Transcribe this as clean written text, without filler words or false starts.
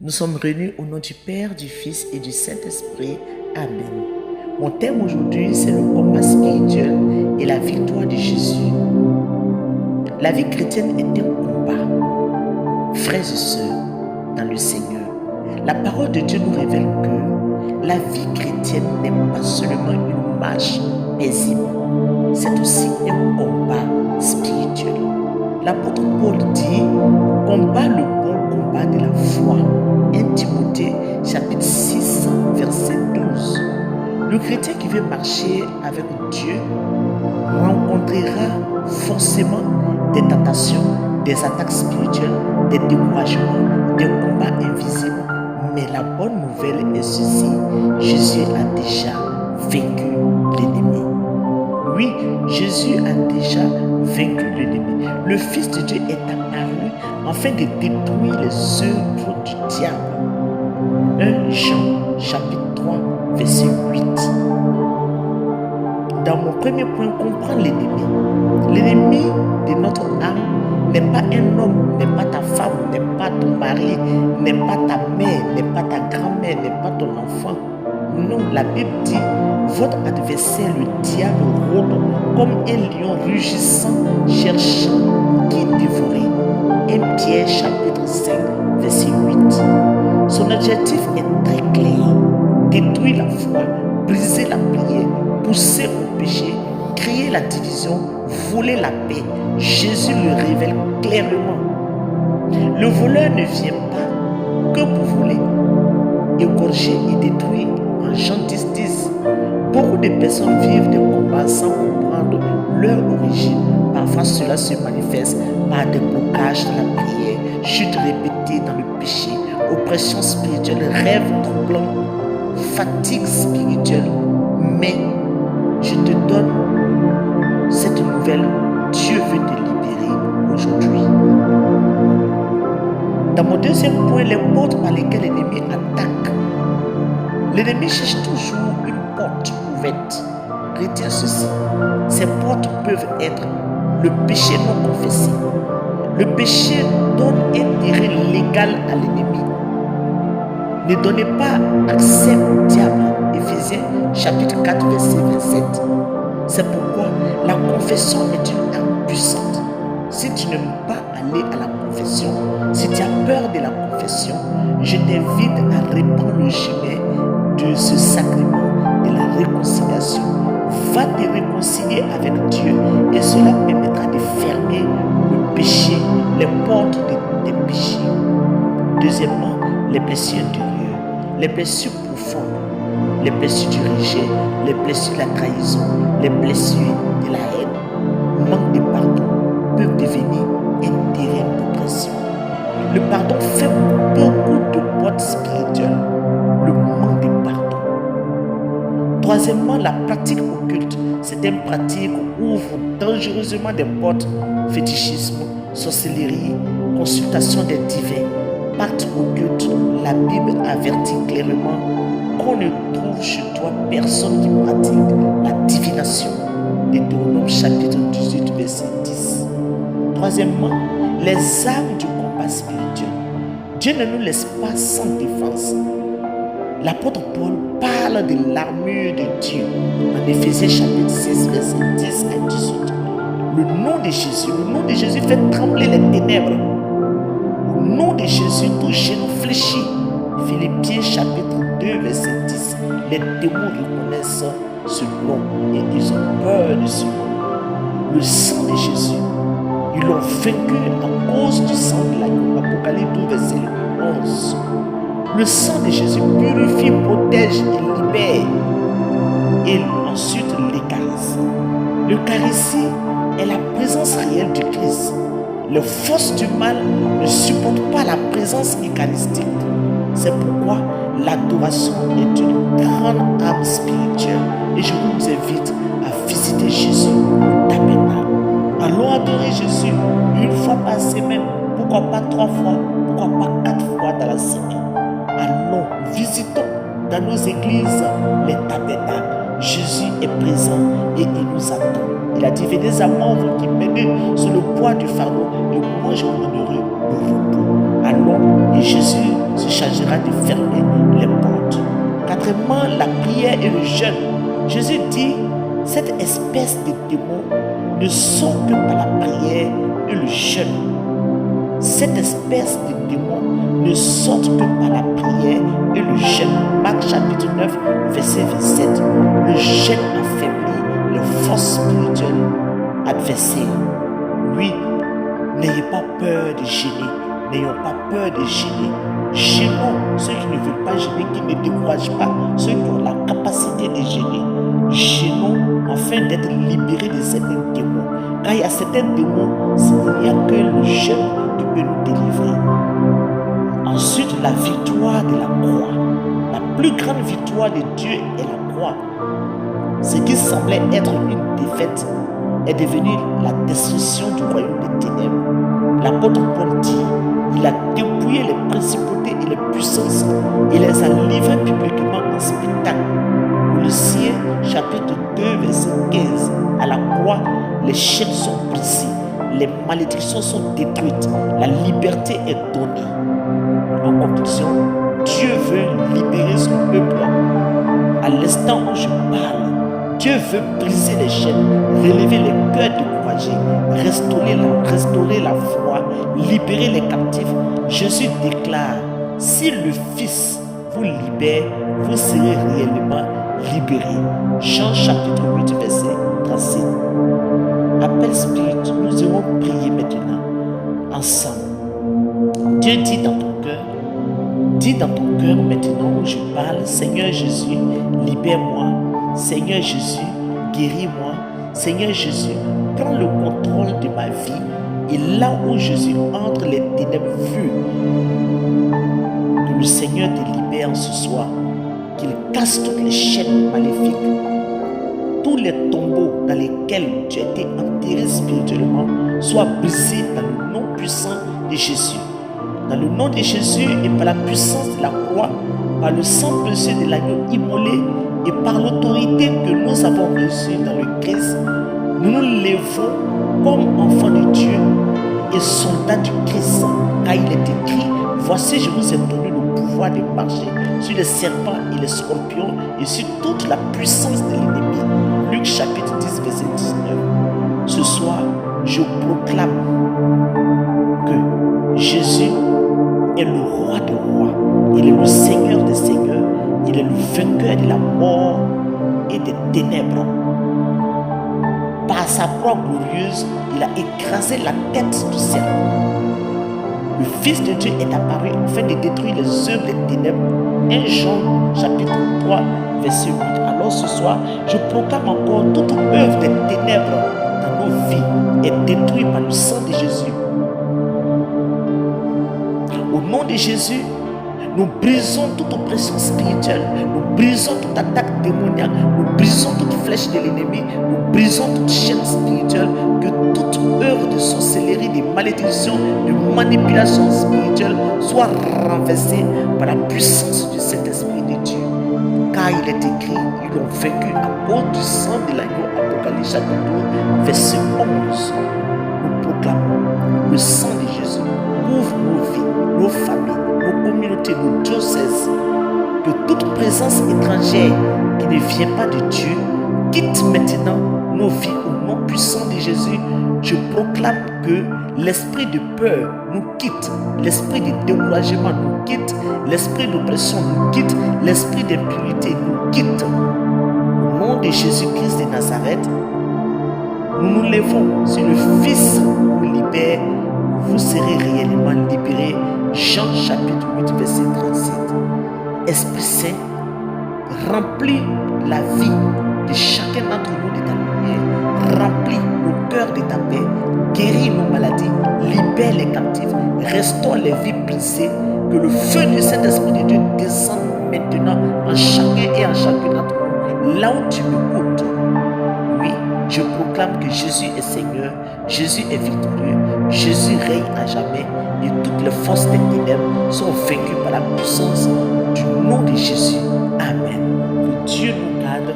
Nous sommes réunis au nom du Père, du Fils et du Saint-Esprit. Amen. Mon thème aujourd'hui, c'est le combat spirituel et la victoire de Jésus. La vie chrétienne est un combat. Frères et sœurs, dans le Seigneur, la parole de Dieu nous révèle que la vie chrétienne n'est pas seulement une marche paisible, c'est aussi un combat spirituel. L'apôtre Paul dit « Combat le bon combat de la foi ». 1 Timothée chapitre 6 verset 12. Le chrétien qui veut marcher avec Dieu rencontrera forcément des tentations, des attaques spirituelles, des découragements, des combats invisibles. Mais la bonne nouvelle est ceci: Jésus a déjà vaincu l'ennemi. Oui, Jésus a déjà vaincu l'ennemi. Le Fils de Dieu est apparu afin de détruire les œuvres du diable. 1 Jean chapitre 3 verset 8. Dans mon premier point, comprendre l'ennemi. L'ennemi de notre âme n'est pas un homme, n'est pas ta femme, n'est pas ton mari, n'est pas ta mère, n'est pas ta grand-mère, n'est pas ton enfant. Non, la Bible dit, votre adversaire, le diable, rôde comme un lion rugissant, cherchant qui dévorer. 1 Pierre chapitre 5 verset 8. Son objectif est très clair: détruire la foi, briser la prière, pousser au péché, créer la division, voler la paix. Jésus le révèle clairement. Le voleur ne vient pas que pour voler, égorger et détruire. En Jean 10, beaucoup de personnes vivent des combats sans comprendre leur origine. Parfois, cela se manifeste par des blocages dans la prière, chutes répétées dans le péché, oppression spirituelle, rêves troublants, fatigue spirituelle. Mais je te donne cette nouvelle: Dieu veut te libérer aujourd'hui. Dans mon deuxième point, les portes par lesquelles l'ennemi attaque. L'ennemi cherche toujours une porte ouverte. Retiens ceci: ces portes peuvent être le péché non confessé. Le péché donne un terrain légal à l'ennemi. Ne donnez pas accès au diable. Éphésiens chapitre 4 verset 27. C'est pourquoi la confession est une arme puissante. Si tu n'aimes pas aller à la confession, si tu as peur de la confession, je t'invite à répandre le chemin de ce sacrement de la réconciliation. Va te réconcilier avec Dieu et cela permettra de fermer le péché, les portes des péchés. Deuxièmement, les blessures intérieures, les blessures profondes, les blessures du rejet, les blessures de la trahison, les blessures de la haine, manque de pardon peuvent devenir un terrain d'oppression. Le pardon fait beaucoup de portes spirituelles. Le manque de pardon. Troisièmement, la pratique occulte. Cette pratique ouvre dangereusement des portes: fétichisme, sorcellerie, consultation des divins. Pacte occulte. La Bible avertit clairement qu'on ne trouve chez toi personne qui pratique la divination. Deutéronome chapitre 18 verset 10. Troisièmement, les armes du combat spirituel. Dieu ne nous laisse pas sans défense. L'apôtre Paul parle de l'armure de Dieu en Éphésiens chapitre 6 verset 10 à 18. Le nom de Jésus fait trembler les ténèbres. Le nom de Jésus, tout genou fléchit. Philippiens chapitre 2 verset 10. Les démons reconnaissent ce nom et ils ont peur de ce nom. Le sang de Jésus, ils l'ont vaincu à cause du sang de l'agneau. Apocalypse 12 verset 11. Le sang de Jésus purifie, protège et libère. Et ensuite l'Eucharistie. L'Eucharistie est la présence réelle du Christ. Les forces du mal ne supportent pas la présence eucharistique. C'est pourquoi l'adoration est une grande arme spirituelle. Et je vous invite à visiter Jésus au tabernacle. Allons adorer Jésus une fois par semaine. Pourquoi pas 3 fois? Pourquoi pas 4 fois dans la semaine? Allons, visitons dans nos églises les tabernacles. Jésus est présent et il nous attend. Il a dit: venez à moi, vous qui menez sur le poids du fardeau, et moi je vous donnerai le repos. Allons, et Jésus se chargera de fermer les portes. Quatrièmement, la prière et le jeûne. Jésus dit, cette espèce de démon ne sort que par la prière et le jeûne. Cette espèce de démon ne sort que par la prière et le jeûne. Marc chapitre 9, verset 27. Le jeûne affaiblit les forces spirituelles adversaires. Oui, n'ayez pas peur de gêner. N'ayons pas peur de gêner. Gênons ceux qui ne veulent pas gêner, qui ne découragent pas, ceux qui ont la capacité de gêner. Gênons afin d'être libérés de certains démons. Car il y a certains démons, il n'y a que le jeûne qui peut nous délivrer. Ensuite, la victoire de la croix. La plus grande victoire de Dieu est la croix. Ce qui semblait être une défaite est devenu la destruction du royaume des ténèbres. L'apôtre Paul dit, il a dépouillé les principautés et les puissances et les a livrées publiquement en spectacle. Colossiens chapitre 2 verset 15. À la croix, les chaînes sont brisées, les malédictions sont détruites, la liberté est donnée. En conclusion, Dieu veut libérer son peuple. À l'instant où je parle, Dieu veut briser les chaînes, relever les cœurs découragés, restaurer la foi, libérer les captifs. Jésus déclare, si le Fils vous libère, vous serez réellement libérés. Jean chapitre 8 verset 37. Appel spirituel, nous allons prier maintenant ensemble. Dieu dit dans ton cœur maintenant où je parle, Seigneur Jésus, libère-moi. Seigneur Jésus, guéris-moi. Seigneur Jésus, prends le contrôle de ma vie. Et là où Jésus entre les ténèbres vues, que le Seigneur te libère ce soir, qu'il casse toutes les chaînes maléfiques, tous les tombeaux dans lesquels tu as été enterré spirituellement, soient brisés dans le nom puissant de Jésus. Dans le nom de Jésus et par la puissance de la croix, par le sang précieux de l'agneau immolé et par l'autorité que nous avons reçue dans le Christ, nous nous levons comme enfants de Dieu et soldats du Christ. Car il est écrit, voici je vous ai donné le pouvoir de marcher sur les serpents et les scorpions et sur toute la puissance de l'ennemi. Luc chapitre 10 verset 19. Ce soir, je proclame que Jésus est le roi des rois, il est le Seigneur des seigneurs, il est le vainqueur de la mort et des ténèbres. Par sa croix glorieuse, il a écrasé la tête du serpent. Le Fils de Dieu est apparu afin de détruire les œuvres des ténèbres. 1 Jean chapitre 3 verset 8. Alors ce soir, je proclame encore toute œuvre des ténèbres dans nos vies est détruite par le sang de Jésus. Au nom de Jésus, nous brisons toute oppression spirituelle, nous brisons toute attaque démoniaque, nous brisons toute flèche de l'ennemi, nous brisons toute chaîne spirituelle, que toute œuvre de sorcellerie, de malédiction, de manipulation spirituelle soit renversée par la puissance du Saint-Esprit de Dieu. Car il est écrit, ils ont vaincu à cause du sang de l'agneau. Apocalypse chapitre 12, verset 11. Nous proclamons le sang de Jésus ouvre nos vies, nos familles, nos communautés, nos diocèses, que toute présence étrangère qui ne vient pas de Dieu quitte maintenant nos vies au nom puissant de Jésus. Je proclame que l'esprit de peur nous quitte, l'esprit de découragement nous quitte, l'esprit d'oppression nous quitte, l'esprit d'impurité nous quitte. Au nom de Jésus-Christ de Nazareth, nous nous levons. Si le Fils vous libère, vous serez réellement libérés. Jean chapitre 8 verset 37. Esprit Saint, remplis la vie de chacun d'entre nous de ta lumière, remplis nos cœurs de ta paix, guéris nos maladies, libère les captifs, restaure les vies brisées, que le feu du Saint-Esprit de Dieu descende maintenant en chacun et en chacune d'entre nous. Là où tu m'écoutes, oui, je proclame que Jésus est Seigneur, Jésus est victorieux, Jésus règne à jamais et toutes les forces des ténèbres sont vaincues par la puissance du nom de Jésus. Amen. Que Dieu nous garde.